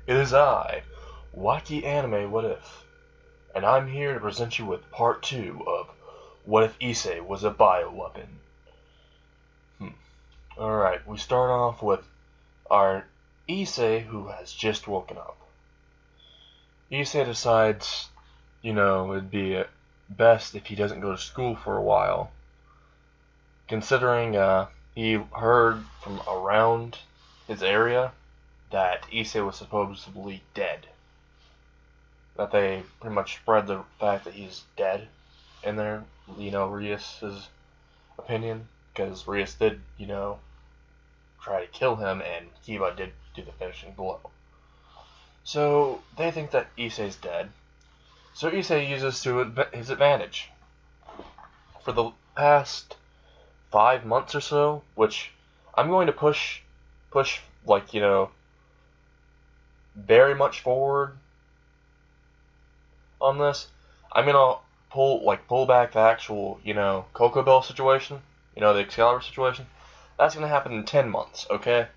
It is I, Wacky Anime What If, and I'm here to present you with part 2 of What If Issei Was a Bio Weapon. Alright, we start off with our Issei who has just woken up. Issei decides, it'd be best if he doesn't go to school for a while, considering he heard from around his area that Issei was supposedly dead. That they pretty much spread the fact that he's dead in there, Rias's opinion, because Rias did, try to kill him, and Kiba did do the finishing blow. So they think that Issei's dead. So Issei uses to his advantage. For the past 5 months or so, which I'm going to push very much forward on this. I'm gonna pull back the actual, Cocoa Bell situation, the Excalibur situation. That's gonna happen in 10 months, okay?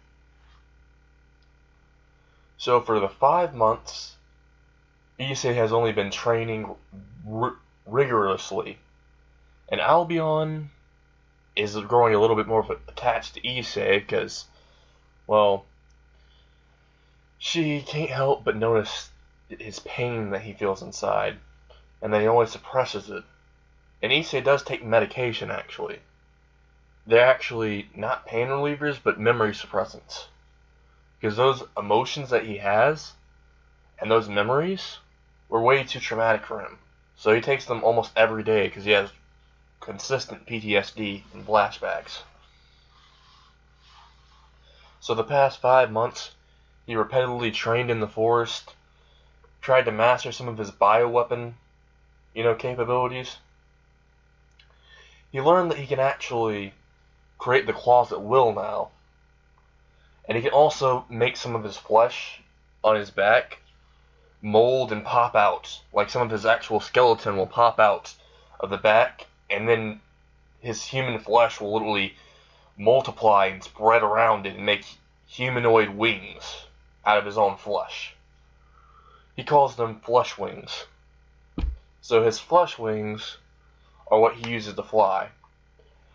So for the 5 months, Issei has only been training rigorously, and Albion is growing a little bit more attached to Issei because, well, she can't help but notice his pain that he feels inside, and then he always suppresses it. And Issei does take medication, actually. They're actually not pain relievers, but memory suppressants. Because those emotions that he has, and those memories, were way too traumatic for him. So he takes them almost every day, because he has consistent PTSD and flashbacks. So the past 5 months, he repetitively trained in the forest, tried to master some of his bioweapon, capabilities. He learned that he can actually create the claws at will now. And he can also make some of his flesh on his back mold and pop out. Like some of his actual skeleton will pop out of the back, and then his human flesh will literally multiply and spread around it and make humanoid wings out of his own flesh. He calls them flesh wings. So his flesh wings are what he uses to fly.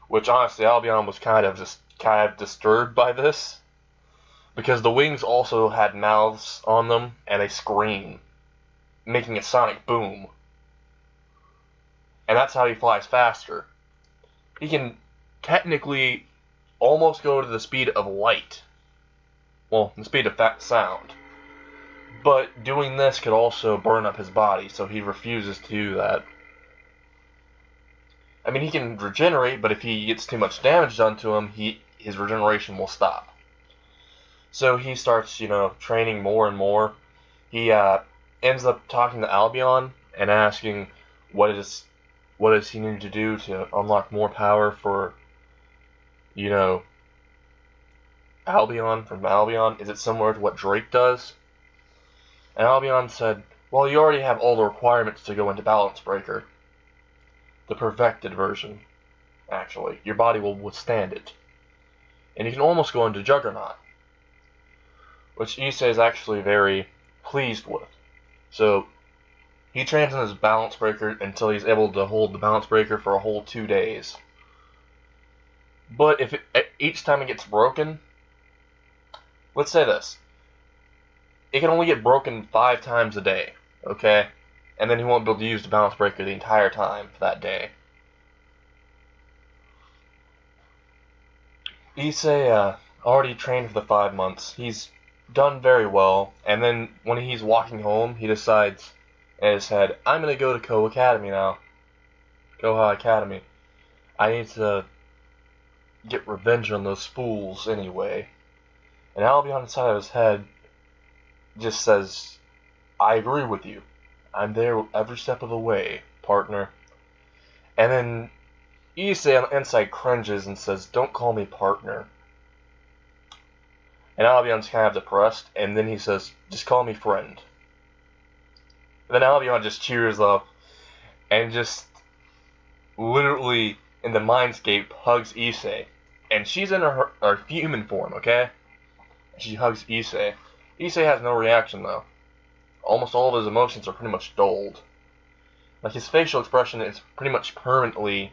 Which honestly, Albion was kind of disturbed by this, because the wings also had mouths on them and they scream, making a sonic boom. And that's how he flies faster. He can technically almost go to the speed of light. Well, the speed of sound. But doing this could also burn up his body, so he refuses to do that. I mean, he can regenerate, but if he gets too much damage done to him, his regeneration will stop. So he starts, training more and more. He ends up talking to Albion and asking what does he need to do to unlock more power for, Albion, from Albion. Is it similar to what Drake does? And Albion said, well, you already have all the requirements to go into Balance Breaker. The perfected version, actually. Your body will withstand it. And you can almost go into Juggernaut, which Issei is actually very pleased with. So he trains in his Balance Breaker until he's able to hold the Balance Breaker for a whole 2 days. But if each time it gets broken, let's say this, it can only get broken 5 times a day, okay? And then he won't be able to use the Balance Breaker the entire time for that day. Issei already trained for the 5 months. He's done very well, and then when he's walking home, he decides in his head, I'm going to go to Koha Academy now. Koha Academy. I need to get revenge on those fools anyway. And Albion inside of his head just says, I agree with you. I'm there every step of the way, partner. And then Issei on the inside cringes and says, don't call me partner. And Albion's kind of depressed, and then he says, just call me friend. And then Albion just cheers up, and just literally, in the mindscape, hugs Issei. And she's in her human form, okay? She hugs Issei. Issei has no reaction though. Almost all of his emotions are pretty much dulled. Like his facial expression is pretty much permanently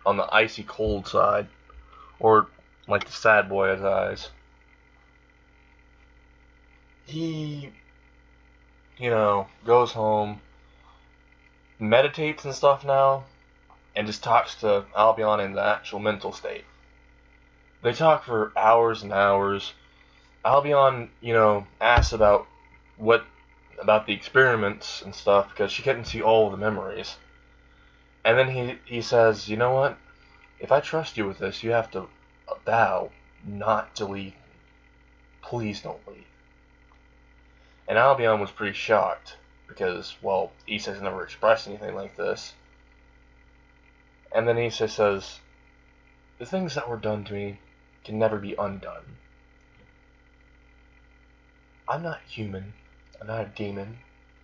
on the icy cold side, or like the sad boy's eyes. He, goes home, meditates and stuff now, and just talks to Albion in the actual mental state. They talk for hours and hours. Albion, asks about the experiments and stuff because she couldn't see all of the memories. And then he says, you know what? If I trust you with this, you have to vow not to leave me. Please don't leave. And Albion was pretty shocked because, well, Issei's never expressed anything like this. And then Issei says, the things that were done to me can never be undone. I'm not human. I'm not a demon.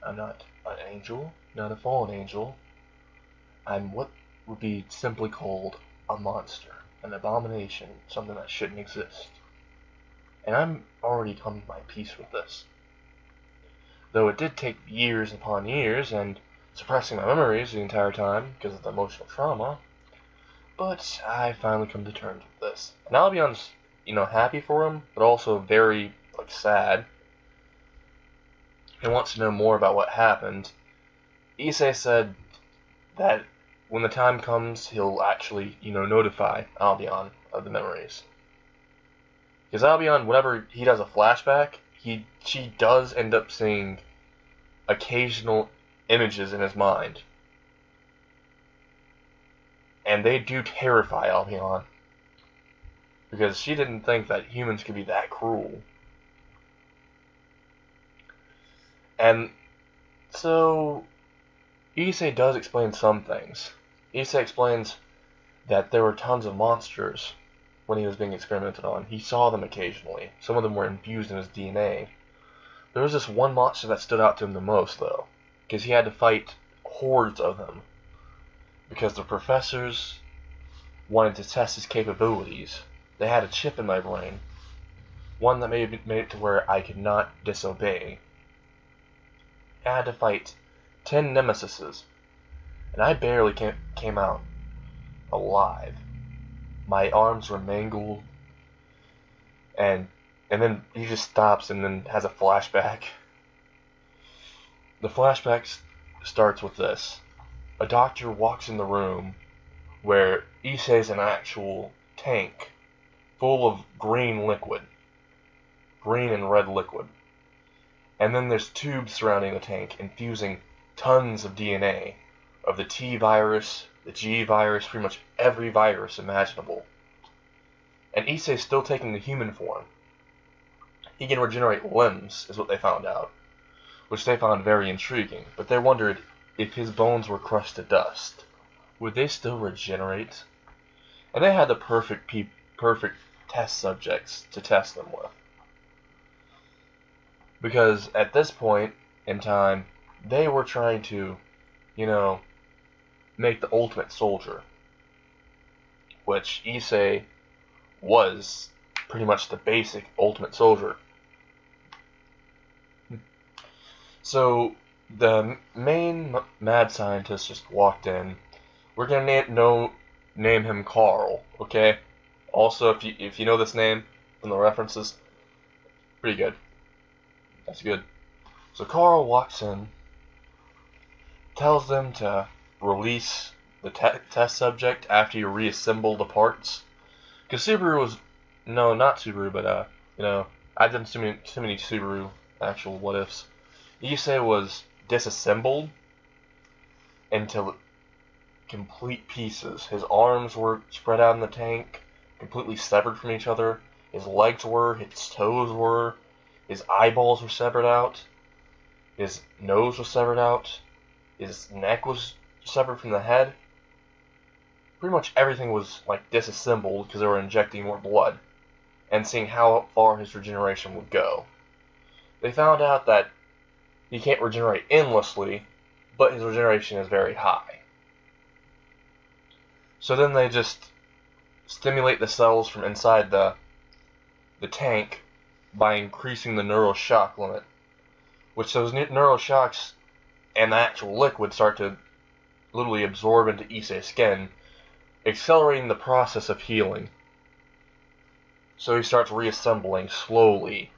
I'm not an angel. Not a fallen angel. I'm what would be simply called a monster. An abomination. Something that shouldn't exist. And I'm already coming to my peace with this. Though it did take years upon years and suppressing my memories the entire time because of the emotional trauma. But I finally come to terms with this. And Albion's, happy for him, but also very, sad. He wants to know more about what happened. Issei said that when the time comes, he'll actually, notify Albion of the memories. Because Albion, whenever he does a flashback, she does end up seeing occasional images in his mind. And they do terrify Albion. Because she didn't think that humans could be that cruel. And so Issei does explain some things. Issei explains that there were tons of monsters when he was being experimented on. He saw them occasionally. Some of them were infused in his DNA. There was this one monster that stood out to him the most, though, because he had to fight hordes of them. Because the professors wanted to test his capabilities. They had a chip in my brain. One that made it to where I could not disobey. I had to fight 10 nemesises, and I barely came out alive. My arms were mangled, and then he just stops and then has a flashback. The flashback starts with this. A doctor walks in the room where Issei's an actual tank full of green liquid. Green and red liquid. And then there's tubes surrounding the tank infusing tons of DNA of the T virus, the G virus, pretty much every virus imaginable. And Issei's still taking the human form. He can regenerate limbs, is what they found out, which they found very intriguing, but they wondered if his bones were crushed to dust, would they still regenerate? And they had the perfect test subjects to test them with. Because at this point in time, they were trying to, make the ultimate soldier. Which Issei was pretty much the basic ultimate soldier. So, the main mad scientist just walked in. We're gonna name him Carl, okay? Also, if you know this name from the references, pretty good. That's good. So Carl walks in, tells them to release the test subject after you reassemble the parts. Because Subaru was, no, not Subaru, but I've done too many Subaru actual what ifs. Issei was disassembled into complete pieces. His arms were spread out in the tank, completely severed from each other. His legs were, his toes were. His eyeballs were severed out. His nose was severed out. His neck was severed from the head. Pretty much everything was disassembled because they were injecting more blood and seeing how far his regeneration would go. They found out that he can't regenerate endlessly, but his regeneration is very high. So then they just stimulate the cells from inside the tank by increasing the neural shock limit, which those neural shocks and the actual liquid start to literally absorb into Issei's skin, accelerating the process of healing. So he starts reassembling slowly,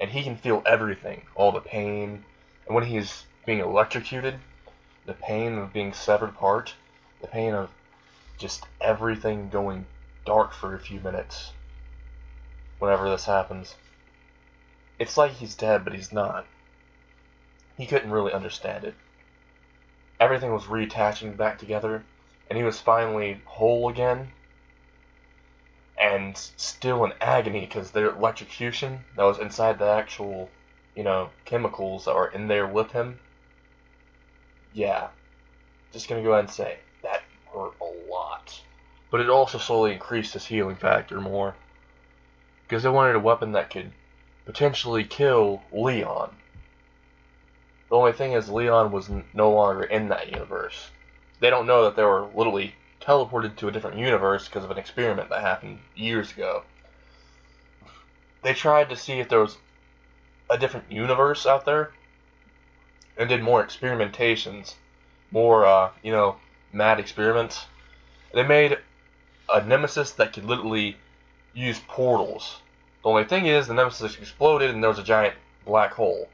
and he can feel everything, all the pain, and when he's being electrocuted, the pain of being severed apart, the pain of just everything going dark for a few minutes whenever this happens. It's like he's dead, but he's not. He couldn't really understand it. Everything was reattaching back together, and he was finally whole again, and still in agony because the electrocution that was inside the actual, chemicals that were in there with him. Yeah, just gonna go ahead and say, that hurt a lot. But it also slowly increased his healing factor more, because they wanted a weapon that could potentially kill Leon. The only thing is, Leon was no longer in that universe. They don't know that they were literally teleported to a different universe because of an experiment that happened years ago. They tried to see if there was a different universe out there, and did more experimentations, more, mad experiments. They made a nemesis that could literally use portals. The only thing is, the nemesis exploded and there was a giant black hole.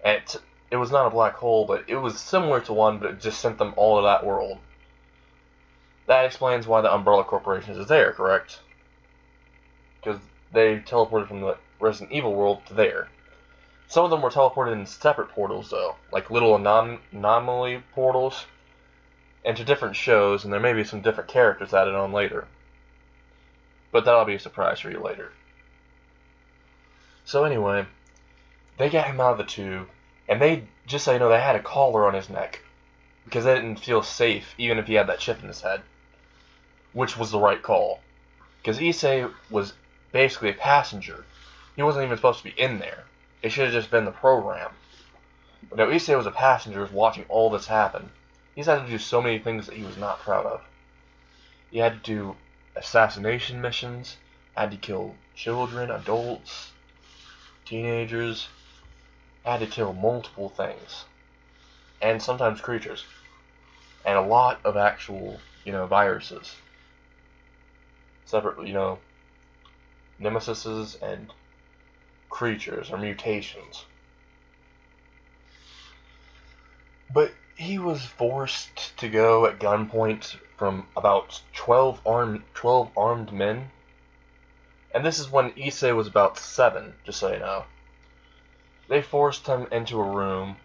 And it was not a black hole, but it was similar to one, but it just sent them all to that world. That explains why the Umbrella Corporation is there, correct? Because they teleported from the Resident Evil world to there. Some of them were teleported in separate portals, though, like little anomaly portals, into different shows, and there may be some different characters added on later. But that'll be a surprise for you later. So anyway, they got him out of the tube, and they, just so you know, they had a collar on his neck, because they didn't feel safe, even if he had that chip in his head. Which was the right call. Because Issei was basically a passenger. He wasn't even supposed to be in there. It should have just been the program. But no, Issei was a passenger watching all this happen. He's had to do so many things that he was not proud of. He had to do assassination missions, had to kill children, adults, teenagers, had to kill multiple things. And sometimes creatures. And a lot of actual, viruses. Separate, nemesises and creatures or mutations. But he was forced to go at gunpoint from about 12 armed men. And this is when Issei was about 7, just so you know. They forced him into a room,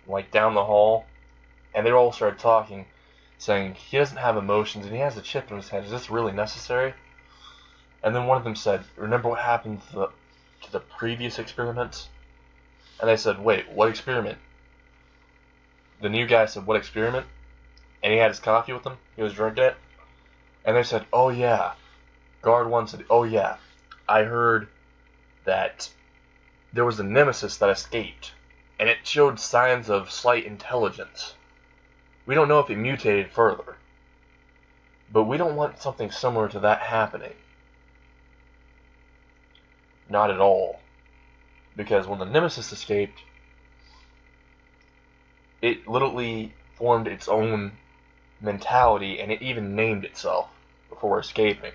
like down the hall, and they all started talking, saying he doesn't have emotions and he has a chip in his head. Is this really necessary? And then one of them said, remember what happened to the previous experiments? And they said, wait, what experiment? The new guy said, what experiment? And he had his coffee with him. He was drinking it. And they said, oh yeah. Guard 1 said, oh yeah. I heard that there was a nemesis that escaped. And it showed signs of slight intelligence. We don't know if it mutated further. But we don't want something similar to that happening. Not at all. Because when the nemesis escaped, it literally formed its own mentality, and it even named itself before escaping.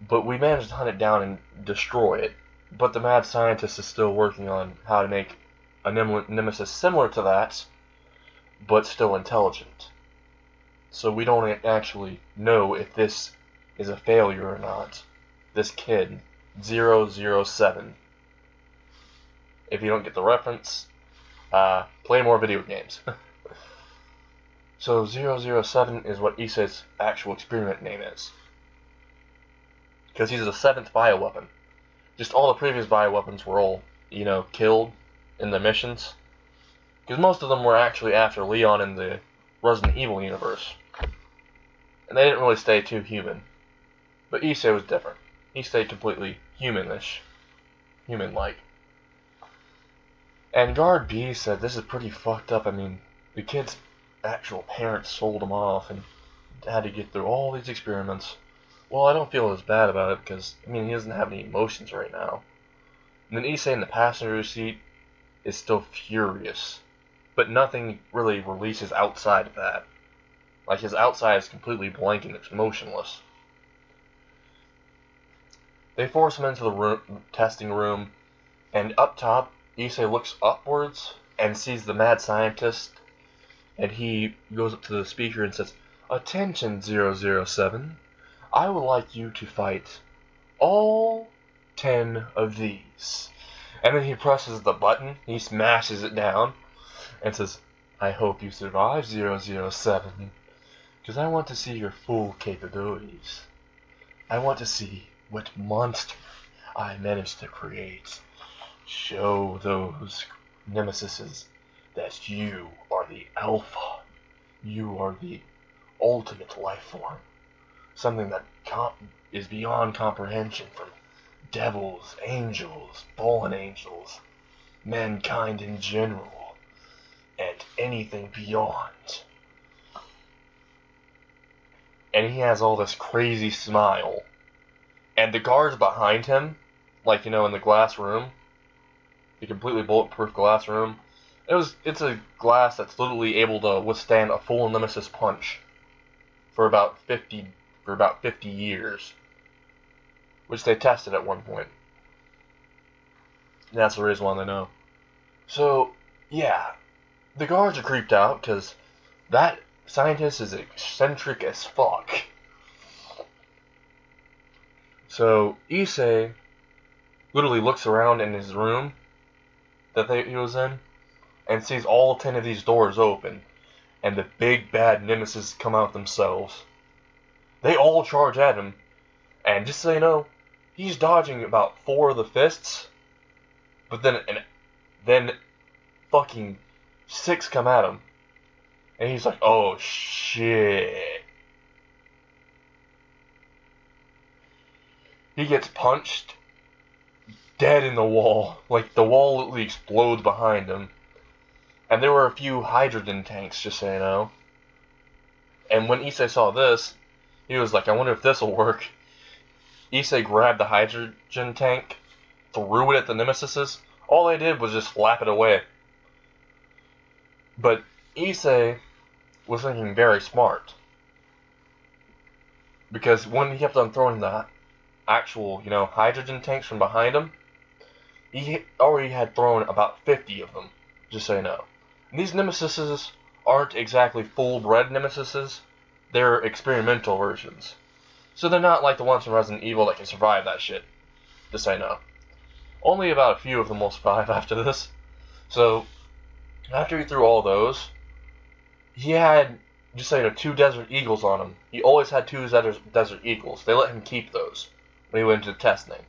But we managed to hunt it down and destroy it. But the mad scientist is still working on how to make a nemesis similar to that, but still intelligent. So we don't actually know if this is a failure or not. This kid, 007. If you don't get the reference, play more video games. So 007 is what Issei's actual experiment name is. Because he's the 7th bioweapon. Just all the previous bioweapons were all, killed in the missions. Because most of them were actually after Leon in the Resident Evil universe. And they didn't really stay too human. But Issei was different. He stayed completely humanish. Human-like. And Guard B said this is pretty fucked up. I mean, the kid's actual parents sold him off and had to get through all these experiments. Well, I don't feel as bad about it because, I mean, he doesn't have any emotions right now. And then Issei in the passenger seat is still furious. But nothing really releases outside of that. Like, his outside is completely blank and it's motionless. They force him into the testing room, and up top, Issei looks upwards and sees the mad scientist, and he goes up to the speaker and says, "Attention, 007. I would like you to fight all 10 of these." And then he presses the button, he smashes it down, and says, "I hope you survive, 007, because I want to see your full capabilities. I want to see what monster I managed to create. Show those nemesises that you are the Alpha. You are the ultimate life form. Something that is beyond comprehension from devils, angels, fallen angels, mankind in general, and anything beyond." And he has all this crazy smile. And the guards behind him, like, you know, in the glass room, the completely bulletproof glass room, it's a glass that's literally able to withstand a full Nemesis punch for about 50 years, which they tested at one point. And that's the reason why they know. So, yeah, the guards are creeped out because that scientist is eccentric as fuck. So Issei literally looks around in his room that he was in and sees all 10 of these doors open, and the big bad nemesis come out themselves. They all charge at him, and just so you know, he's dodging about 4 of the fists, but then fucking 6 come at him, and he's like, "Oh shit." He gets punched dead in the wall. Like, the wall literally explodes behind him. And there were a few hydrogen tanks, just so you know. And when Issei saw this, he was like, "I wonder if this will work." Issei grabbed the hydrogen tank, threw it at the nemesises. All they did was just slap it away. But Issei was thinking very smart. Because when he kept on throwing the actual, you know, hydrogen tanks from behind him, he already had thrown about 50 of them, just so you know. And these nemesises aren't exactly full-bred nemesises, they're experimental versions. So they're not like the ones from Resident Evil that can survive that shit, just so you know. Only about a few of them will survive after this. So, after he threw all those, he had, just so you know, 2 Desert Eagles on him. He always had 2 Desert Eagles. They let him keep those when he went into testing.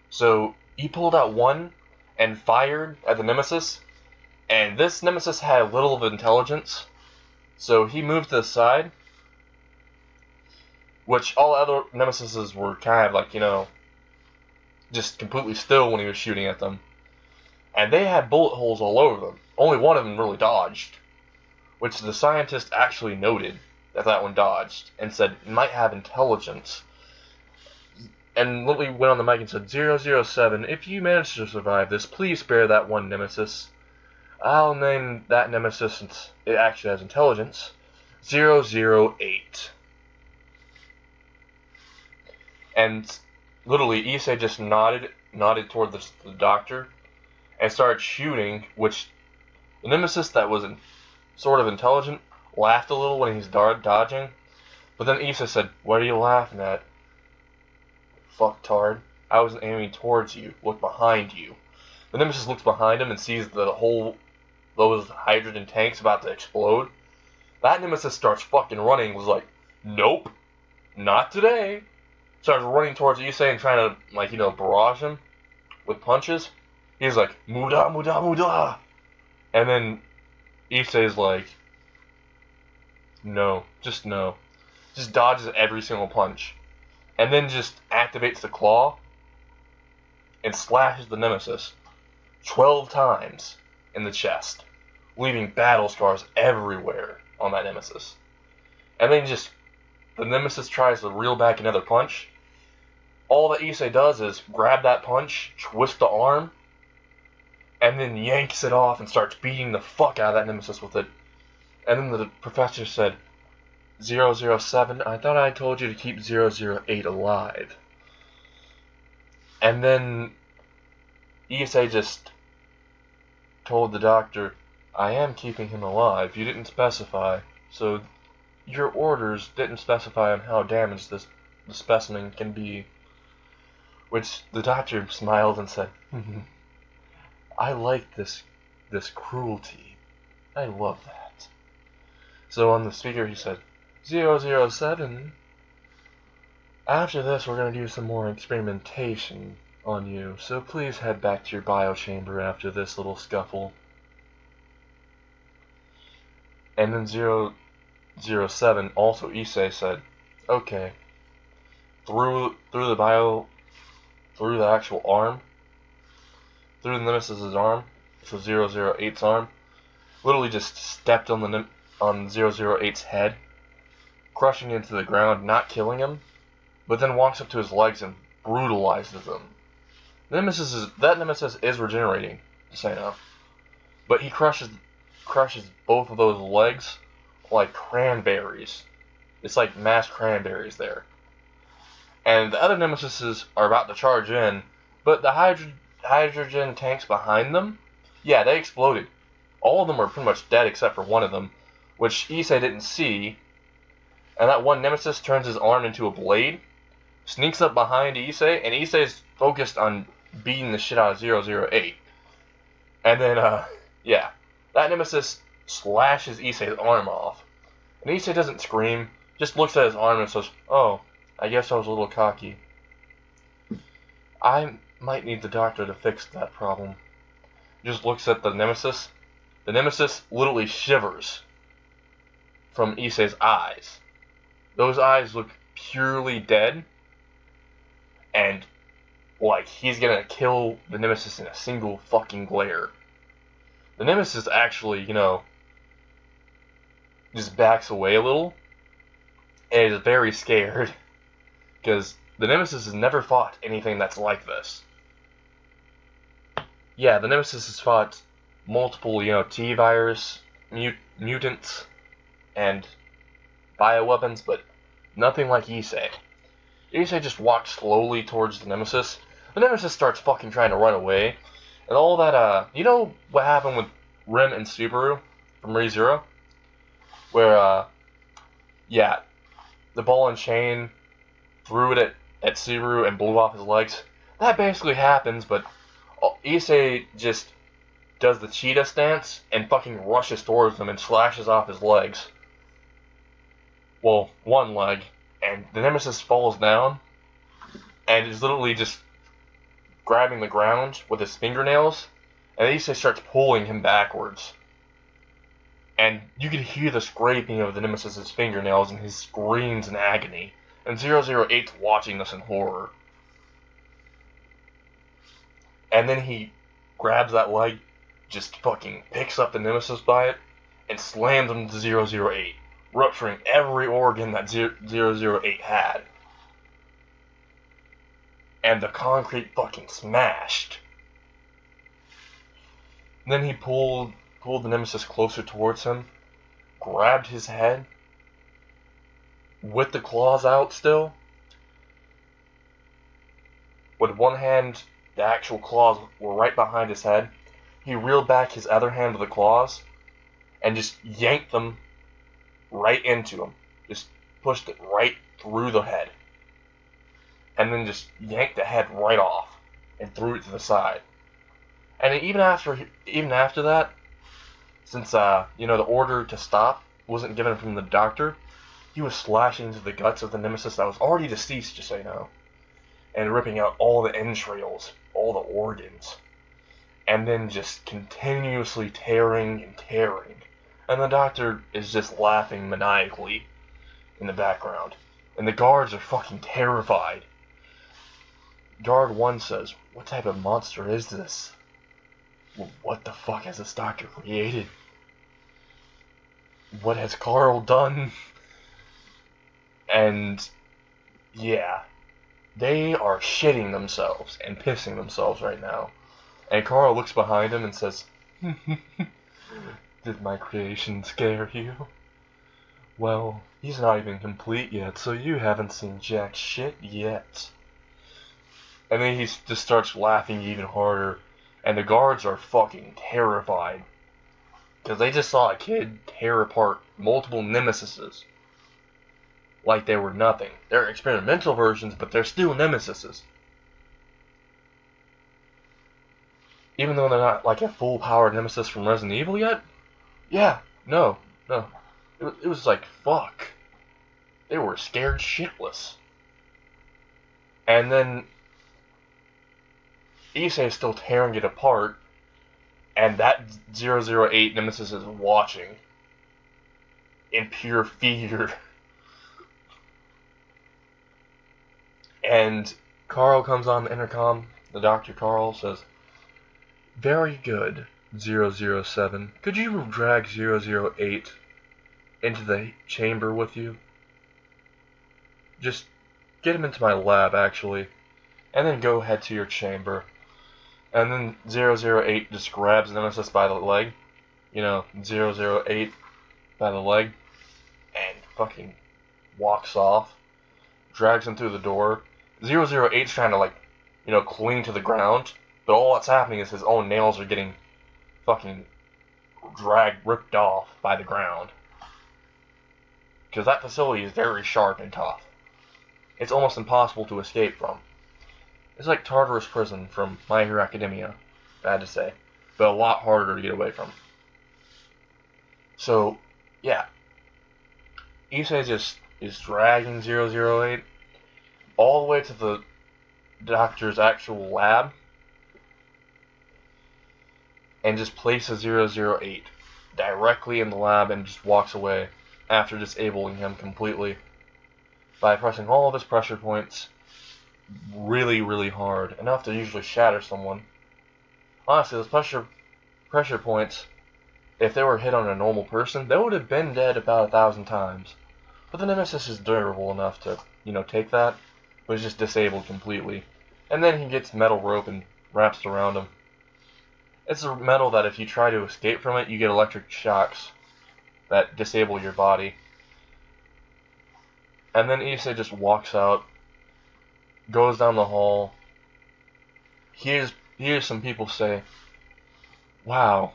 So he pulled out one and fired at the nemesis, and this nemesis had little of intelligence, so he moved to the side, which all other nemesises were kind of like, you know, just completely still when he was shooting at them. And they had bullet holes all over them. Only one of them really dodged, which the scientist actually noted that one dodged, and said it might have intelligence. And literally went on the mic and said, "007, if you manage to survive this, please spare that one nemesis. I'll name that nemesis, since it actually has intelligence, 008. And literally, Issei just nodded toward the doctor, and started shooting, which the nemesis that was sort of intelligent laughed a little when he's dodging. But then Issei said, "What are you laughing at? Fucktard. I wasn't aiming towards you. Look behind you." The nemesis looks behind him and sees those hydrogen tanks about to explode. That nemesis starts fucking running, was like, "Nope, not today." Starts running towards Issei and trying to, like, you know, barrage him with punches. He's like, "Muda, muda, muda." And then Issei's like, no. Just dodges every single punch. And then just activates the claw and slashes the nemesis 12 times in the chest, leaving battle scars everywhere on that nemesis. And then just the nemesis tries to reel back another punch, all that Issei does is grab that punch, twist the arm, and then yanks it off and starts beating the fuck out of that nemesis with it. And then the professor said, 007, I thought I told you to keep 008 alive. And then Issei just told the doctor, I am keeping him alive. You didn't specify. So your orders didn't specify on how damaged the specimen can be. Which the doctor smiled and said, I like this cruelty. I love that. So on the speaker he said, 007, after this we're going to do some more experimentation on you, so please head back to your biochamber after this little scuffle. And then 007, also Issei, said, okay, through the actual arm, through the Nemesis's arm, so 008's arm, literally just stepped on 008's head, crushing him to the ground, not killing him, but then walks up to his legs and brutalizes him. That Nemesis is regenerating, just so you know. But he crushes both of those legs like cranberries. It's like mashed cranberries there. And the other Nemesises are about to charge in, but the hydrogen tanks behind them, yeah, they exploded. All of them are pretty much dead except for one of them, which Issei didn't see. And that one Nemesis turns his arm into a blade, sneaks up behind Issei, and Issei's focused on beating the shit out of 008. And then, yeah, that Nemesis slashes Issei's arm off. And Issei doesn't scream, just looks at his arm and says, oh, I guess I was a little cocky. I might need the doctor to fix that problem. Just looks at the Nemesis. The Nemesis literally shivers from Issei's eyes. Those eyes look purely dead, and like he's gonna kill the Nemesis in a single fucking glare. The Nemesis actually, just backs away a little, and is very scared, because the Nemesis has never fought anything that's like this. Yeah, the Nemesis has fought multiple, T-virus, mutants, and bioweapons, but nothing like Issei. Issei just walks slowly towards the Nemesis. The Nemesis starts fucking trying to run away. And all that, you know what happened with Rim and Subaru from ReZero? Where, yeah, the ball and chain threw it at Subaru and blew off his legs. That basically happens, but Issei just does the cheetah stance and fucking rushes towards him and slashes off his legs. Well, one leg, and the Nemesis falls down and is literally just grabbing the ground with his fingernails, and Issei starts pulling him backwards. And you can hear the scraping of the Nemesis' fingernails and his screams in agony. And 008's watching this in horror. And then he grabs that leg, just fucking picks up the Nemesis by it, and slams him to 008, rupturing every organ that 008 had. And the concrete fucking smashed. Then he pulled the Nemesis closer towards him, grabbed his head, with the claws out still. With one hand, the actual claws were right behind his head. He reeled back his other hand with the claws, and just yanked them right into him. Just pushed it right through the head. And then just yanked the head right off, and threw it to the side. And even after that, since, the order to stop wasn't given from the doctor, he was slashing into the guts of the Nemesis that was already deceased, just so you know, and ripping out all the entrails, all the organs, and then just continuously tearing and tearing. And the doctor is just laughing maniacally in the background. And the guards are fucking terrified. Guard 1 says, "What type of monster is this? What the fuck has this doctor created? What has Carl done?" And yeah, they are shitting themselves and pissing themselves right now. And Carl looks behind him and says, "Did my creation scare you? Well, he's not even complete yet, so you haven't seen jack shit yet." And then he just starts laughing even harder, and the guards are fucking terrified. Because they just saw a kid tear apart multiple nemesises like they were nothing. They're experimental versions, but they're still nemesises. Even though they're not like a full-powered nemesis from Resident Evil yet? Yeah, no. It was like, fuck. They were scared shitless. And then Issei is still tearing it apart, and that 008 nemesis is watching in pure fear. And Carl comes on the intercom. The Dr. Carl says, "Very good, 007. Could you drag 008 into the chamber with you? Just get him into my lab, actually, and then go head to your chamber." And then 008 just grabs Nemesis by the leg. 008 by the leg. And fucking walks off. Drags him through the door. 008's trying to, cling to the ground. But all that's happening is his own nails are getting fucking ripped off by the ground. Because that facility is very sharp and tough. It's almost impossible to escape from. It's like Tartarus Prison from My Hero Academia, bad to say, but a lot harder to get away from. So, yeah. Issei just is dragging 008 all the way to the doctor's actual lab and just places 008 directly in the lab and just walks away after disabling him completely by pressing all of his pressure points really, really hard, enough to usually shatter someone. Honestly, those pressure points, if they were hit on a normal person, they would have been dead about 1,000 times. But the Nemesis is durable enough to, take that, but it's just disabled completely. And then he gets metal rope and wraps it around him. It's a metal that if you try to escape from it, you get electric shocks that disable your body. And then Issei just walks out, goes down the hall, hears some people say, "Wow,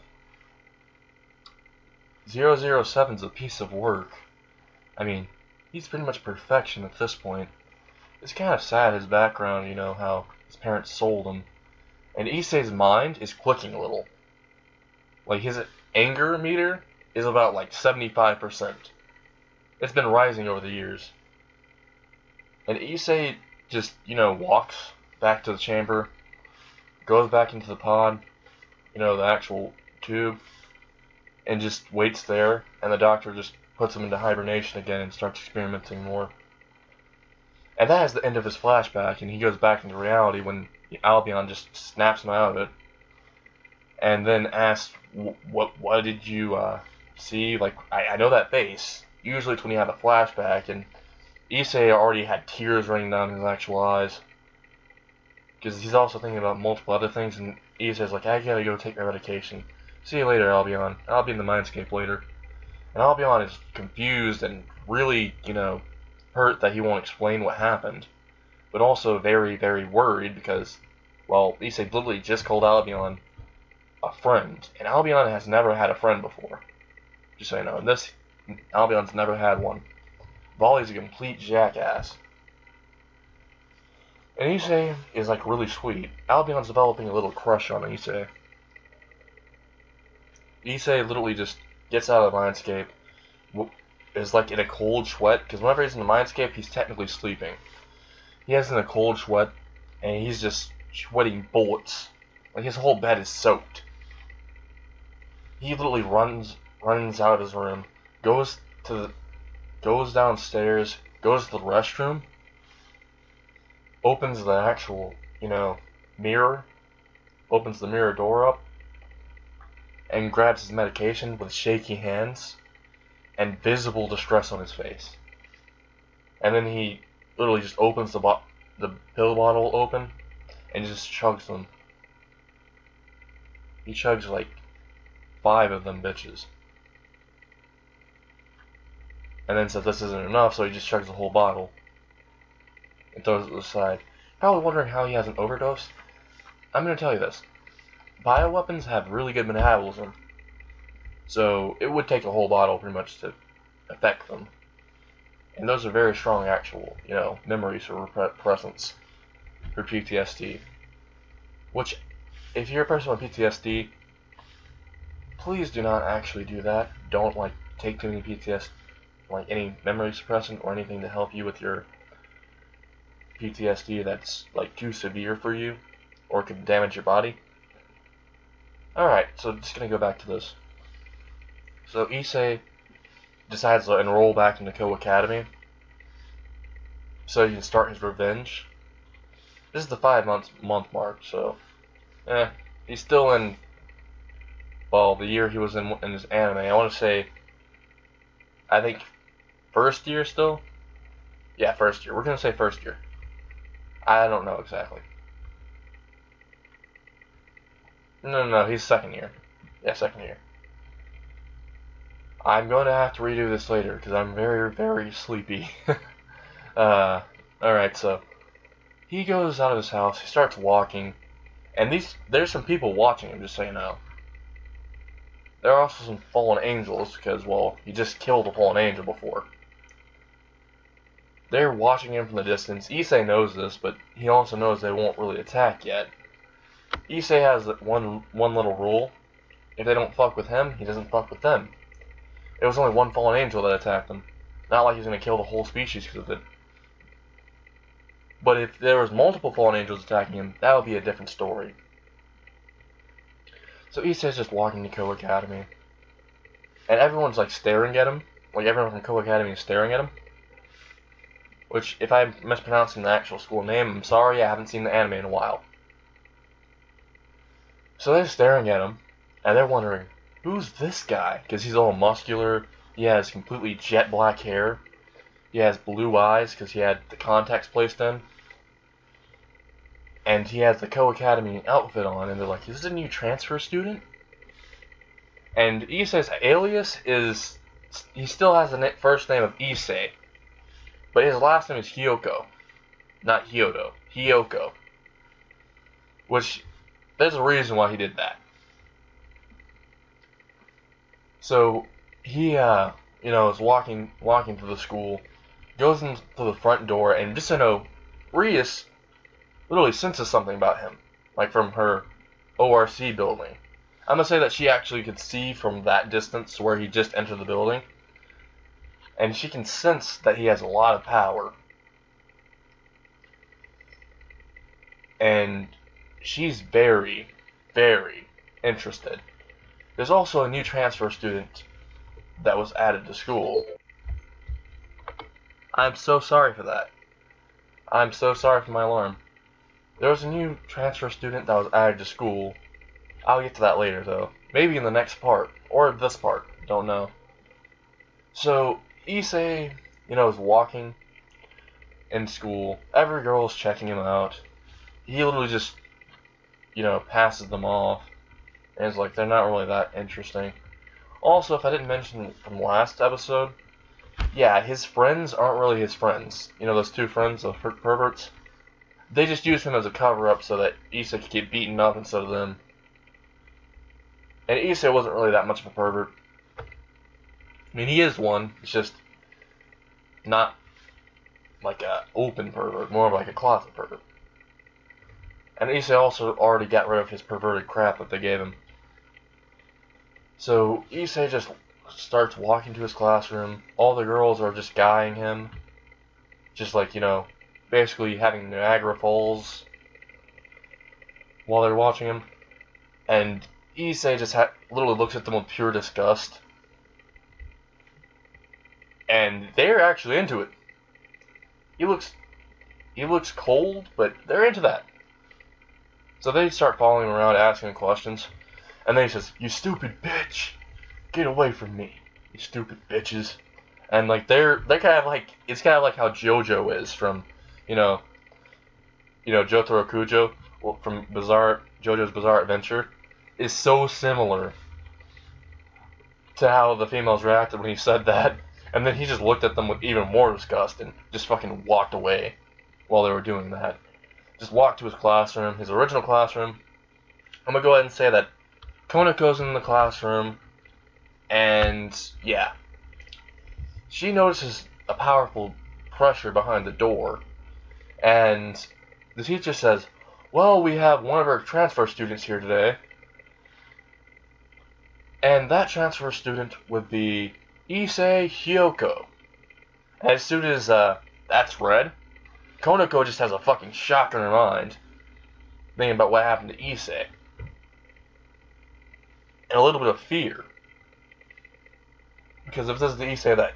007's a piece of work." I mean, he's pretty much perfection at this point. It's kind of sad, his background, how his parents sold him. And Issei's mind is clicking a little. Like, his anger meter is about, 75%. It's been rising over the years. And Issei just, walks back to the chamber, goes back into the pod, the actual tube, and just waits there, and the doctor just puts him into hibernation again and starts experimenting more. And that is the end of his flashback, and he goes back into reality when Albion just snaps him out of it, and then asks, what did you see? I know that face. Usually it's when you have a flashback, and Issei already had tears running down his actual eyes. Because he's also thinking about multiple other things, and Issei's like, "I gotta go take my medication. See you later, Albion. I'll be in the mindscape later." And Albion is confused and really, hurt that he won't explain what happened. But also very, very worried because, Issei literally just called Albion a friend. And Albion has never had a friend before. Just so you know. Albion's never had one. Volley's a complete jackass. And Issei is really sweet. Albion's developing a little crush on Issei. Issei literally just gets out of the mindscape, is in a cold sweat, because whenever he's in the mindscape, he's technically sleeping. He is in a cold sweat, and he's just sweating bullets. His whole bed is soaked. He literally runs out of his room, goes downstairs, goes to the restroom, opens the actual, mirror, opens the mirror door up, and grabs his medication with shaky hands and visible distress on his face. and then he literally just opens the pill bottle open and just chugs them. He chugs like 5 of them bitches. And then says this isn't enough, so he just chugs the whole bottle and throws it to the side. Probably wondering how he hasn't overdosed. I'm going to tell you this. Bioweapons have really good metabolism, so it would take a whole bottle pretty much to affect them. And those are very strong actual, memories or presence for PTSD. Which, if you're a person with PTSD, please do not actually do that. Don't, take too many PTSD, any memory suppressant or anything to help you with your PTSD that's, too severe for you or could damage your body. Alright, so just gonna go back to this. So Issei decides to enroll back into Ko Academy so he can start his revenge. This is the 5-month mark, so he's still in, well, the year he was in his anime. I want to say, I think first year still? Yeah, first year. We're gonna say first year. I don't know exactly. No, he's second year. Yeah, second year. I'm going to have to redo this later because I'm very, very sleepy. Alright, so he goes out of his house, he starts walking, and there's some people watching him, just so you know. There are also some fallen angels because, well, he just killed a fallen angel before. They're watching him from the distance. Issei knows this, but he also knows they won't really attack yet. Issei has one little rule. If they don't fuck with him, he doesn't fuck with them. It was only one fallen angel that attacked them. Not like he's going to kill the whole species because of it. But if there was multiple fallen angels attacking him, that would be a different story. So Issei's just walking to Ko Academy. And everyone's staring at him. Everyone from Ko Academy is staring at him. Which, if I'm mispronouncing the actual school name, I'm sorry, I haven't seen the anime in a while. So they're staring at him, and they're wondering, who's this guy? Because he's all muscular, he has completely jet black hair, he has blue eyes because he had the contacts placed in, and he has the Ko Academy outfit on, and they're like, is this a new transfer student? And Issei's alias is, he still has the first name of Issei, but his last name is Hyoko, not Hyodo, Hyoko, which, there's a reason why he did that. So, he, is walking to the school, goes into the front door, and just so you know, Rias literally senses something about him, from her ORC building. I'm gonna say that she actually could see from that distance where he just entered the building, and she can sense that he has a lot of power. And she's very, very interested. There's also a new transfer student that was added to school. I'm so sorry for that. I'm so sorry for my alarm. There was a new transfer student that was added to school. I'll get to that later, though. Maybe in the next part. Or this part. Don't know. So, Issei, is walking in school. Every girl's checking him out. He literally just, passes them off. And is like, they're not really that interesting. Also, if I didn't mention from last episode, yeah, his friends aren't really his friends. Those two friends, the perverts? They just use him as a cover-up so that Issei could get beaten up instead of them. And Issei wasn't really that much of a pervert. I mean, he is one. It's just not like a open pervert, more of like a closet pervert. And Issei also already got rid of his perverted crap that they gave him. So Issei just starts walking to his classroom. All the girls are just guying him. Just basically having Niagara Falls while they're watching him. And Issei just literally looks at them with pure disgust. And they're actually into it. He looks cold, but they're into that. So they start following him around, asking him questions. And then he says, "You stupid bitch! Get away from me, you stupid bitches." And like they're kind of like, it's kind of like how JoJo is from, you know, Jotaro Kujo from JoJo's Bizarre Adventure is so similar to how the females reacted when he said that. And then he just looked at them with even more disgust and just fucking walked away while they were doing that. Just walked to his classroom, his original classroom. I'm gonna go ahead and say that Konako's in the classroom, and yeah, she notices a powerful pressure behind the door, and the teacher says, well, we have one of our transfer students here today, and that transfer student would be Issei Hyoko. And as soon as that's read, Konako just has a fucking shock in her mind, thinking about what happened to Issei. And a little bit of fear. Because if this is the Issei that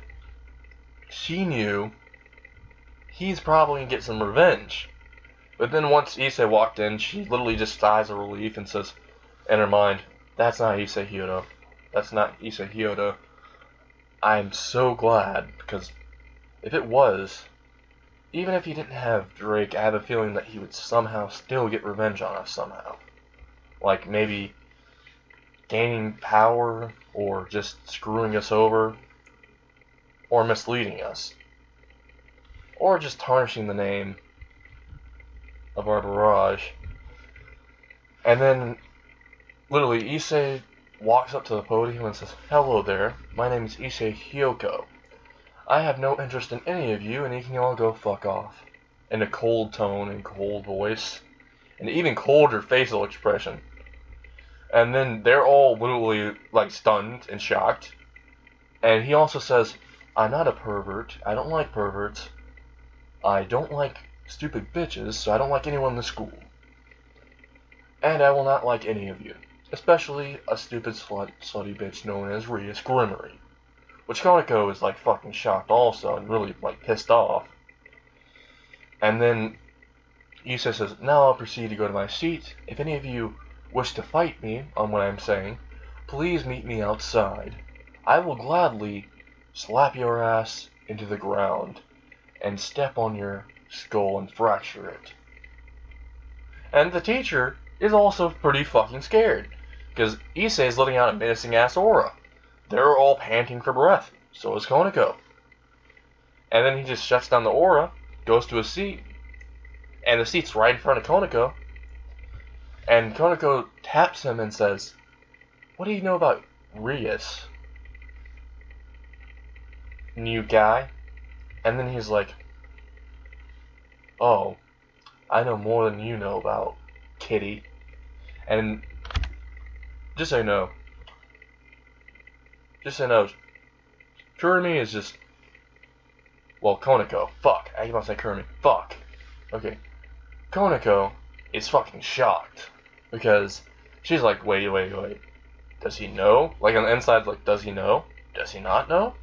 she knew, he's probably going to get some revenge. But then once Issei walked in, she literally just sighs of relief and says, in her mind, that's not Issei Hyodo. That's not Issei Hyodo. I'm so glad, because if it was, even if he didn't have Drake, I have a feeling that he would somehow still get revenge on us somehow. Like maybe gaining power, or just screwing us over, or misleading us, or just tarnishing the name of our barrage. And then, literally, Issei walks up to the podium and says, hello there, my name is Issei Hyoko. I have no interest in any of you, and you can all go fuck off. In a cold tone and cold voice, and even colder facial expression. And then they're all literally, like, stunned and shocked. And he also says, I'm not a pervert, I don't like perverts. I don't like stupid bitches, so I don't like anyone in the school. And I will not like any of you. Especially a stupid slutty bitch known as Ria Scrimmery. Which Konako is like fucking shocked also and really like pissed off. And then Issei says, now I'll proceed to go to my seat. If any of you wish to fight me on what I'm saying, please meet me outside. I will gladly slap your ass into the ground and step on your skull and fracture it. And the teacher is also pretty fucking scared, because Issei is letting out a menacing ass aura. They're all panting for breath. So is Konako. And then he just shuts down the aura, goes to his seat, and the seat's right in front of Konako. And Konako taps him and says, what do you know about Rias, new guy? And then he's like, oh, I know more than you know about Kitty. And just so you know, Kurumi is just, well, Konako, fuck, I keep on saying Kurumi, fuck. Okay, Konako is fucking shocked, because she's like, wait, does he know? Like, on the inside, like, does he know? Does he not know?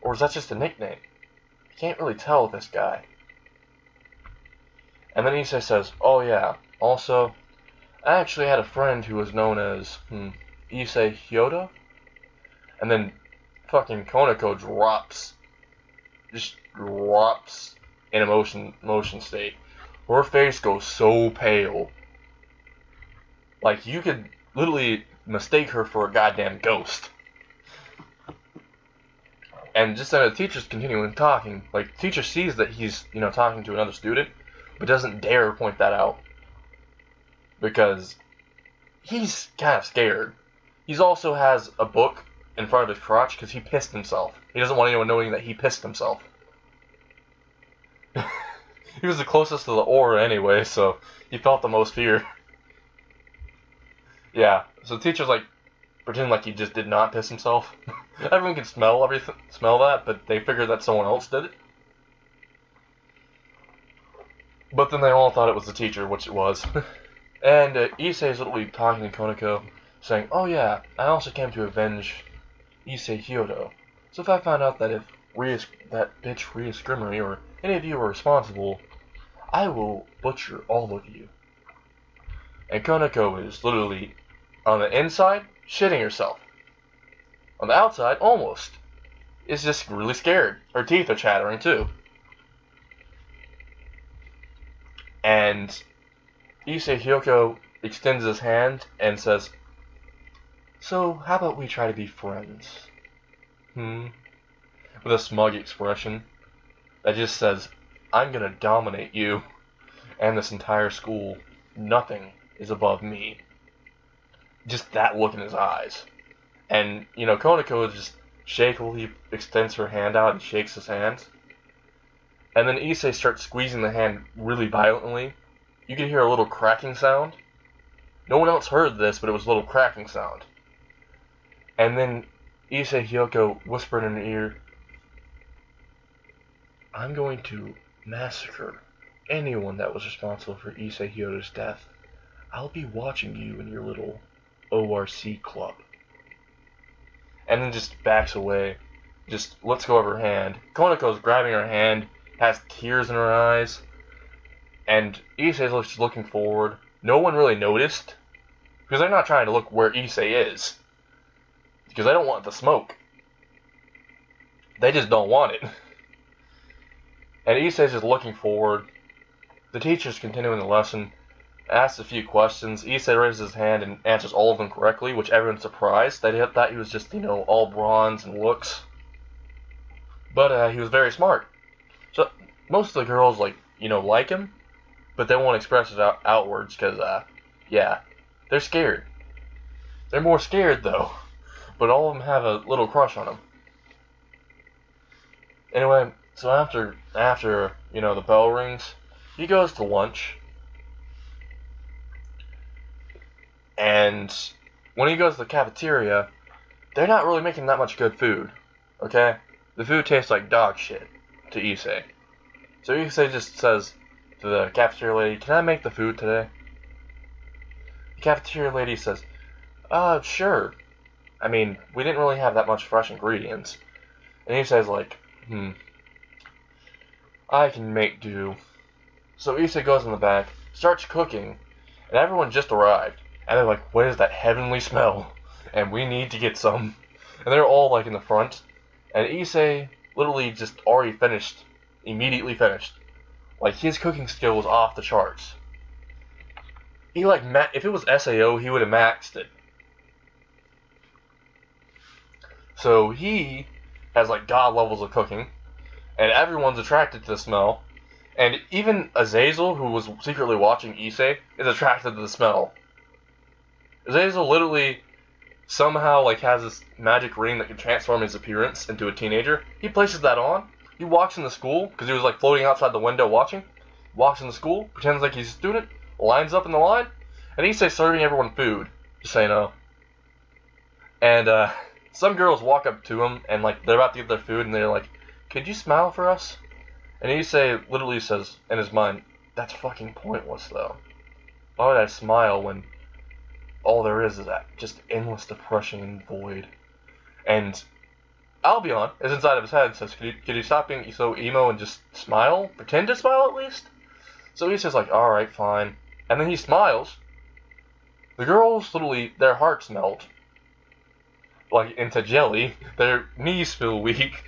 Or is that just a nickname? I can't really tell with this guy. And then Issei says, oh yeah, also, I actually had a friend who was known as, Issei Hyodo? And then fucking Konako drops in a motion state. Her face goes so pale. Like, you could literally mistake her for a goddamn ghost. And just then the teacher's continuing talking. Like, the teacher sees that he's, talking to another student, but doesn't dare point that out. Because he's kind of scared. He also has a book in front of his crotch because he pissed himself. He doesn't want anyone knowing that he pissed himself. He was the closest to the aura anyway, so he felt the most fear. Yeah, so the teacher's like, pretending like he just did not piss himself. Everyone can smell that, but they figured that someone else did it. But then they all thought it was the teacher, which it was. And Issei is literally talking to Konako, saying, oh yeah, I also came to avenge Issei Hyodo. So if I find out that that bitch Ria Scrimmery or any of you are responsible, I will butcher all of you. And Konako is literally, on the inside, shitting herself. On the outside, almost. is just really scared. Her teeth are chattering too. And Issei Hyoko extends his hand and says, "So, how about we try to be friends?" With a smug expression that just says, "I'm gonna dominate you and this entire school. Nothing is above me." Just that look in his eyes. And, Konako just shakily extends her hand out and shakes his hand. And then Issei starts squeezing the hand really violently. You can hear a little cracking sound. No one else heard this, but it was a little cracking sound. And then Issei Hyoko whispered in her ear, "I'm going to massacre anyone that was responsible for Issei Hyoto's death. I'll be watching you in your little ORC club." And then just backs away. Just lets go of her hand. Konako's grabbing her hand, has tears in her eyes. And Issei's just looking forward. No one really noticed, because they're not trying to look where Issei is. Because they don't want the smoke. They just don't want it. And Issei's just looking forward. The teacher's continuing the lesson, asks a few questions. Issei raises his hand and answers all of them correctly, which everyone's surprised. They thought he was just, all bronze and looks. But he was very smart. So most of the girls, like him, but they won't express it outwards because, yeah, they're scared. They're more scared, though. But all of them have a little crush on him. Anyway, so after the bell rings, he goes to lunch. And when he goes to the cafeteria, they're not really making that much good food. Okay? The food tastes like dog shit to Issei. So Issei just says to the cafeteria lady, "Can I make the food today?" The cafeteria lady says, "Sure. I mean, we didn't really have that much fresh ingredients." And Issei's like, "I can make do." So Issei goes in the back, starts cooking, and everyone just arrived. And they're like, "What is that heavenly smell? And we need to get some." And they're all like in the front. And Issei literally just already finished, immediately finished. Like, his cooking skill was off the charts. He if it was SAO, he would have maxed it. So he has like god levels of cooking, and everyone's attracted to the smell. And even Azazel, who was secretly watching Issei, is attracted to the smell. Azazel literally somehow has this magic ring that can transform his appearance into a teenager. He places that on. He walks into school, because he was floating outside the window watching. Walks into school, pretends like he's a student, lines up in the line, and Issei's serving everyone food. Just so you know. And some girls walk up to him, and they're about to get their food, and they're like, "Could you smile for us?" And Issei literally says in his mind, "That's fucking pointless, though. Why would I smile when all there is that just endless depression and void?" And Albion is inside of his head and says, could you stop being so emo and just smile? Pretend to smile at least? So Issei's like, "Alright, fine." And then he smiles. The girls literally, their hearts melt. Into jelly. Their knees feel weak.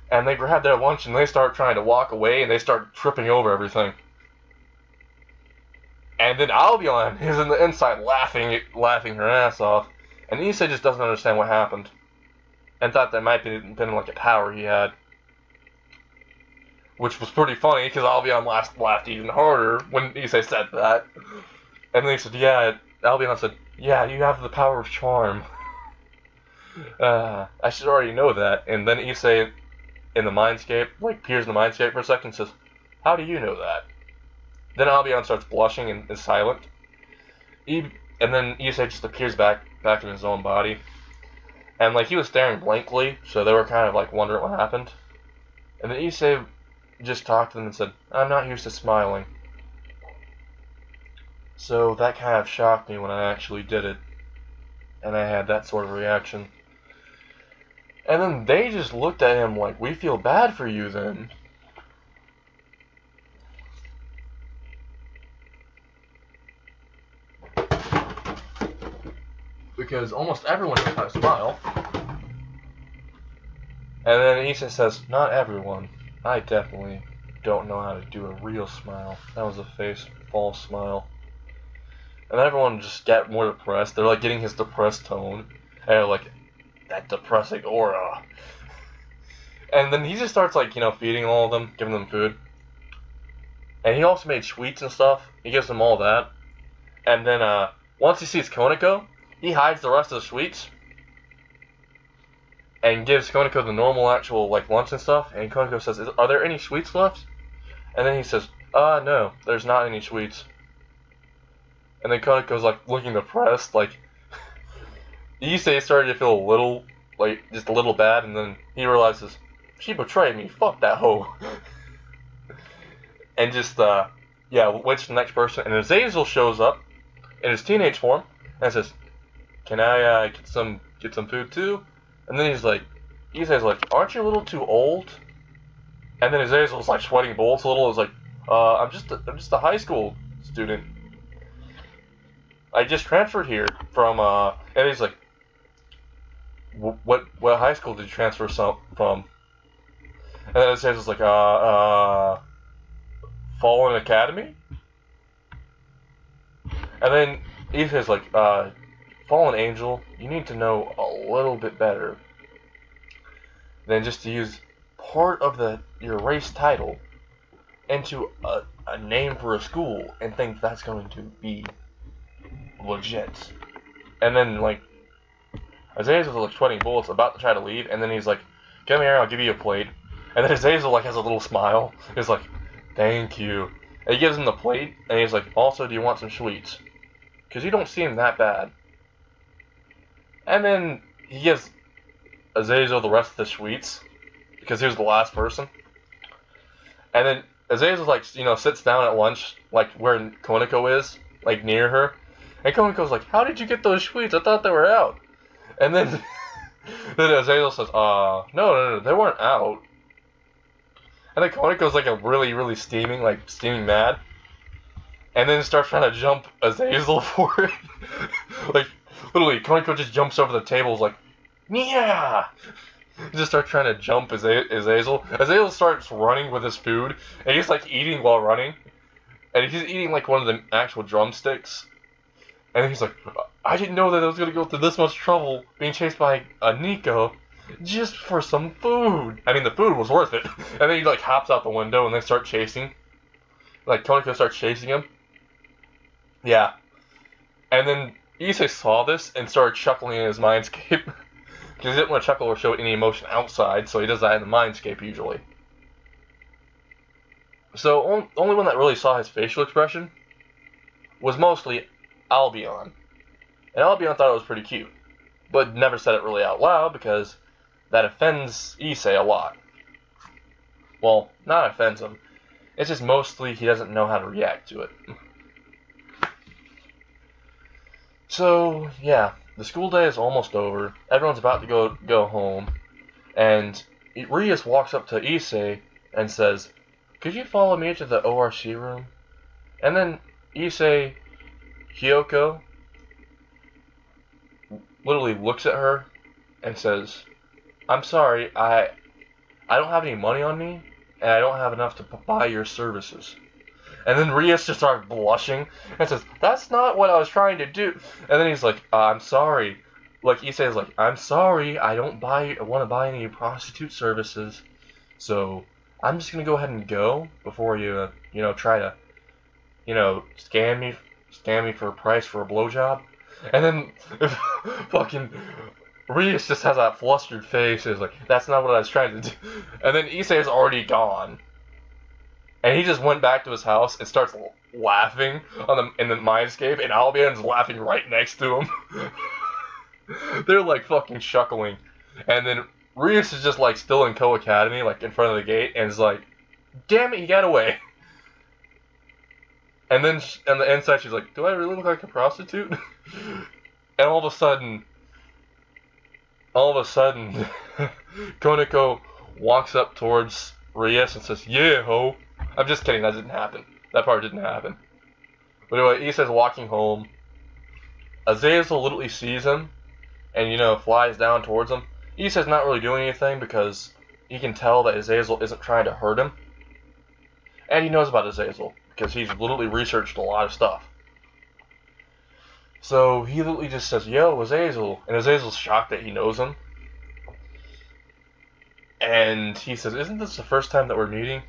And they grab their lunch and they start trying to walk away and they start tripping over everything. And then Albion is in the inside laughing her ass off. And Issei just doesn't understand what happened. And thought that might have been a power he had. Which was pretty funny, because Albion laughed even harder when Issei said that. And then he said, Albion said, "Yeah, you have the power of charm." I should already know that. And then Issei, in the mindscape, peers in the mindscape for a second, says, "How do you know that?" Then Albion starts blushing and is silent. And then Issei just appears back in his own body. And he was staring blankly, so they were kind of wondering what happened. And then Issei just talked to them and said, "I'm not used to smiling." So that kind of shocked me when I actually did it. And I had that sort of reaction. And then they just looked at him like, "We feel bad for you then." Because almost everyone knows how to smile. And then Issei says, "Not everyone. I definitely don't know how to do a real smile." That was a false smile. And everyone just got more depressed. They're like getting his depressed tone. And they're like, that depressing aura. And then he just starts like, feeding all of them, giving them food. And he also made sweets and stuff. He gives them all that. And then once he sees Koneko, he hides the rest of the sweets. And gives Koneko the normal actual like lunch and stuff. And Koneko says, "Are there any sweets left?" And then he says, "No, there's not any sweets." And then Koneko's like looking depressed, like Issei started to feel a little, like, just a little bad, and then he realizes, she betrayed me, fuck that hoe. And just, waits for the next person, and Azazel shows up in his teenage form, and says, "Can I, get some food too?" And then Issei's like, "Aren't you a little too old?" And then Azazel's like sweating bullets a little, is like, I'm just a high school student. I just transferred here from, and he's like, what high school did you transfer from? And then it says, it's like, Fallen Academy? And then he says, like, Fallen Angel, you need to know a little bit better than just to use part of your race title into a name for a school and think that's going to be legit." And then, like, Azazel's like sweating bullets, about to try to leave, and then he's like, "Come here, I'll give you a plate." And then Azazel like has a little smile. He's like, "Thank you." And he gives him the plate, and he's like, "Also, do you want some sweets? Because you don't seem that bad." And then he gives Azazel the rest of the sweets, because he was the last person. And then Azazel like, sits down at lunch, like where Koneko is, like near her. And Koneko's like, "How did you get those sweets? I thought they were out." And then, then Azazel says, no, they weren't out. And then Koneko's like really, really steaming mad. And then starts trying to jump Azazel for it. Like, literally, Koneko just jumps over the tables like, "Yeah!" Just start trying to jump Azazel. Azazel starts running with his food, and he's like eating while running. And he's eating like one of the actual drumsticks. And he's like, "I didn't know that I was going to go through this much trouble being chased by a Nico just for some food." I mean, the food was worth it. And then he like hops out the window and they start chasing. Like, Koneko starts chasing him. Yeah. And then Issei saw this and started chuckling in his mindscape. Because he didn't want to chuckle or show any emotion outside, so he does that in the mindscape usually. So, only one that really saw his facial expression was mostly Albion. And Albion thought it was pretty cute, but never said it really out loud because that offends Issei a lot. Well, not offends him. It's just mostly he doesn't know how to react to it. So, yeah, the school day is almost over. Everyone's about to go home. And Rias walks up to Issei and says, "Could you follow me to the ORC room?" And then Issei Hyoko literally looks at her and says, "I'm sorry, I don't have any money on me, and I don't have enough to buy your services." And then Rias just starts blushing and says, "That's not what I was trying to do." And then he's like, "I'm sorry." Like, Issei's like, "I'm sorry, I don't want to buy any prostitute services, so I'm just gonna go ahead and go before you, try to, scam me for a price for a blowjob." And then fucking Rias just has that flustered face. He's like, "That's not what I was trying to do." And then Issei is already gone. And he just went back to his house and starts laughing in the mindscape, and Albion's laughing right next to him. They're like fucking chuckling. And then Rias is just like still in Co Academy, like in front of the gate, and is like, "Damn it, he got away." And then on the inside, she's like, "Do I really look like a prostitute?" And all of a sudden, Koneko walks up towards Rias and says, "Yeah, ho." I'm just kidding, that didn't happen. That part didn't happen. But anyway, Issei's walking home. Azazel literally sees him and, flies down towards him. Issei's not really doing anything because he can tell that Azazel isn't trying to hurt him. And he knows about Azazel, because he's literally researched a lot of stuff. So he literally just says, "Yo, Azazel," and Azazel's shocked that he knows him. And he says, "Isn't this the first time that we're meeting?"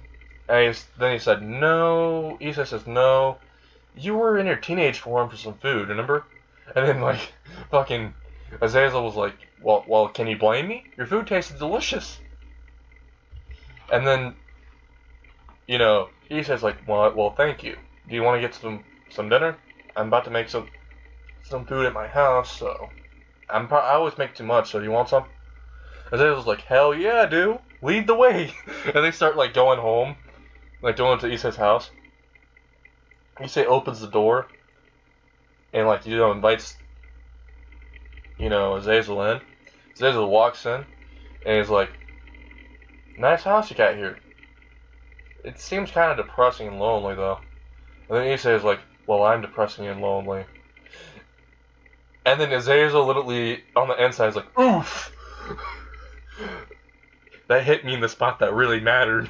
And then he said, "No." Issei says, "No. You were in your teenage form for some food, remember?" And then, like, fucking Azazel was like, well, can you blame me? Your food tasted delicious." And then, you know, Issei's like, well, thank you. Do you want to get some dinner? I'm about to make some food at my house, so I always make too much, so do you want some? Azazel's like, "Hell yeah, dude. Lead the way." And they start, like, going home, like, going to Issei's house. Issei opens the door, and, like, you know, invites, you know, Azazel in. Azazel walks in, and he's like, "Nice house you got here. It seems kind of depressing and lonely, though." And then Issei is like, "Well, I'm depressing and lonely." And then Azazel literally, on the inside, is like, "Oof! That hit me in the spot that really mattered.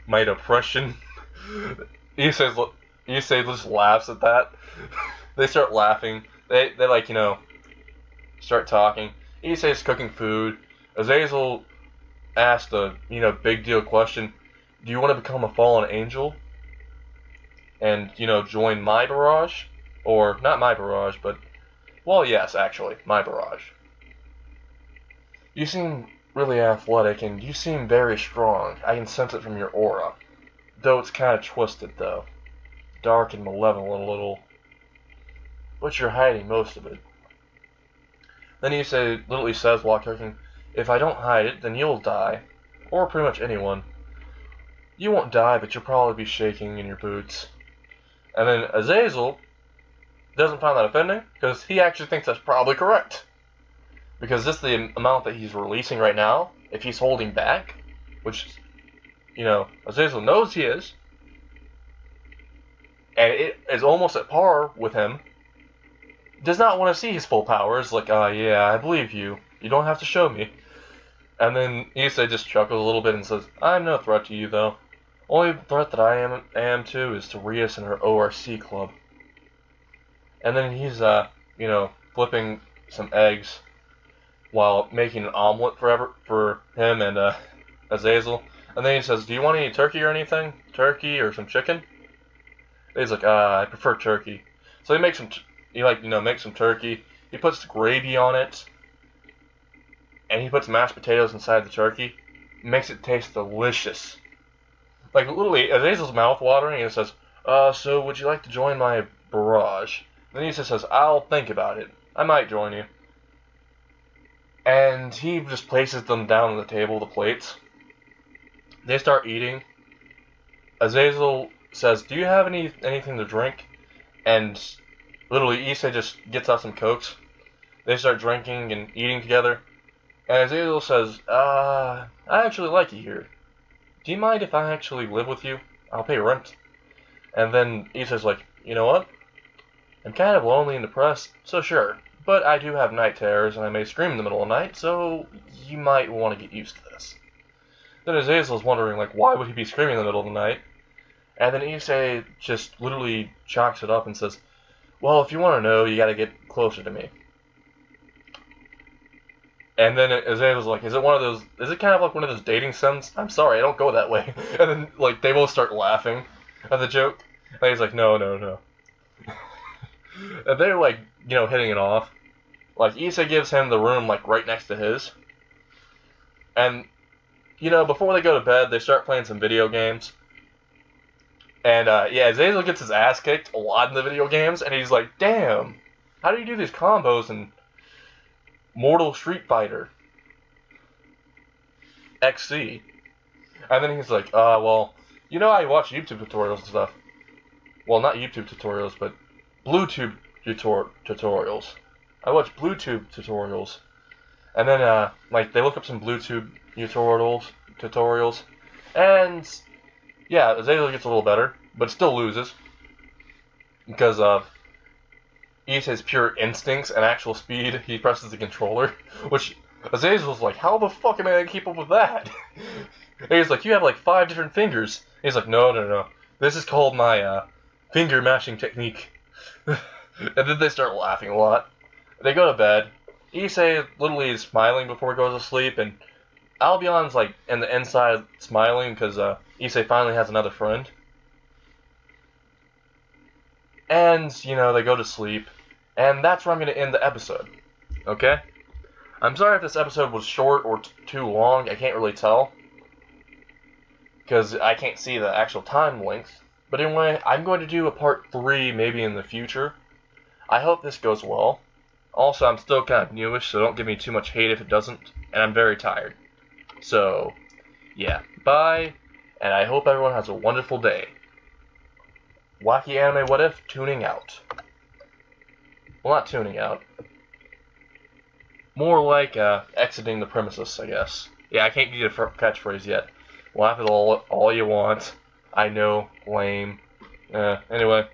My depression." Issei just laughs at that. They start laughing. They like, you know, start talking. Issei's cooking food. Azazel asked a, you know, big deal question. "Do you want to become a fallen angel? And, you know, join my barrage?" Or, not my barrage, but, well, yes, actually, my barrage. "You seem really athletic, and you seem very strong. I can sense it from your aura. Though it's kind of twisted, though. Dark and malevolent a little. But you're hiding most of it." Then Issei literally says while cooking, "If I don't hide it, then you'll die. Or pretty much anyone. You won't die, but you'll probably be shaking in your boots." And then Azazel doesn't find that offending, because he actually thinks that's probably correct. Because this is the amount that he's releasing right now. If he's holding back, which, you know, Azazel knows he is, and it is almost at par with him, does not want to see his full powers. Like, yeah, I believe you. You don't have to show me." And then Issei just chuckles a little bit and says, "I'm no threat to you, though. Only threat that I am to is to Rias and her ORC club." And then he's, you know, flipping some eggs while making an omelet for him and Azazel. And then he says, "Do you want any turkey or anything? Turkey or some chicken?" And he's like, "I prefer turkey." So he makes some, makes some turkey. He puts the gravy on it, and he puts mashed potatoes inside the turkey. Makes it taste delicious. Like, literally, Azazel's mouth watering, and it says, "So would you like to join my barrage?" Then he just says, "I'll think about it. I might join you." And he just places them down on the table, the plates. They start eating. Azazel says, "Do you have anything to drink?" And literally, Issei just gets out some Cokes. They start drinking and eating together. And Azazel says, I actually like you here. Do you mind if I actually live with you? I'll pay rent." And then Issei's like, "You know what? I'm kind of lonely and depressed, so sure. But I do have night terrors, and I may scream in the middle of the night, so you might want to get used to this." Then Azazel's wondering, like, why would he be screaming in the middle of the night? And then Issei just literally chalks it up and says, "Well, if you want to know, you gotta get closer to me." And then Azazel's like, is it kind of like one of those dating sims? I'm sorry, I don't go that way. And then, like, they both start laughing at the joke. And he's like, no. And they're, like, you know, hitting it off. Like, Issei gives him the room, like, right next to his. And, you know, before they go to bed, they start playing some video games. And, yeah, Azazel gets his ass kicked a lot in the video games. And he's like, damn, how do you do these combos in Mortal Street Fighter XC? And then he's like, well, you know, I watch YouTube tutorials and stuff. Well, not YouTube tutorials, but BlueTube tutorials. I watch BlueTube tutorials. And then, like, they look up some BlueTube tutorials. And, yeah, Azazel gets a little better, but still loses. Because of Issei's pure instincts and actual speed, he presses the controller. Which, Azazel's like, how the fuck am I gonna keep up with that? And he's like, you have like 5 different fingers. And he's like, no. This is called my finger mashing technique. And then they start laughing a lot. They go to bed. Issei literally is smiling before he goes to sleep, and Albion's like in the inside smiling because Issei finally has another friend. And, you know, they go to sleep, and that's where I'm going to end the episode. Okay? I'm sorry if this episode was short or too long, I can't really tell, because I can't see the actual time length. But anyway, I'm going to do a part 3 maybe in the future. I hope this goes well. Also, I'm still kind of newish, so don't give me too much hate if it doesn't, and I'm very tired. So, yeah, bye, and I hope everyone has a wonderful day. Wacky Anime What If, tuning out. Well, not tuning out. More like exiting the premises, I guess. Yeah, I can't give you a catchphrase yet. Laugh at all you want. I know, lame. Anyway.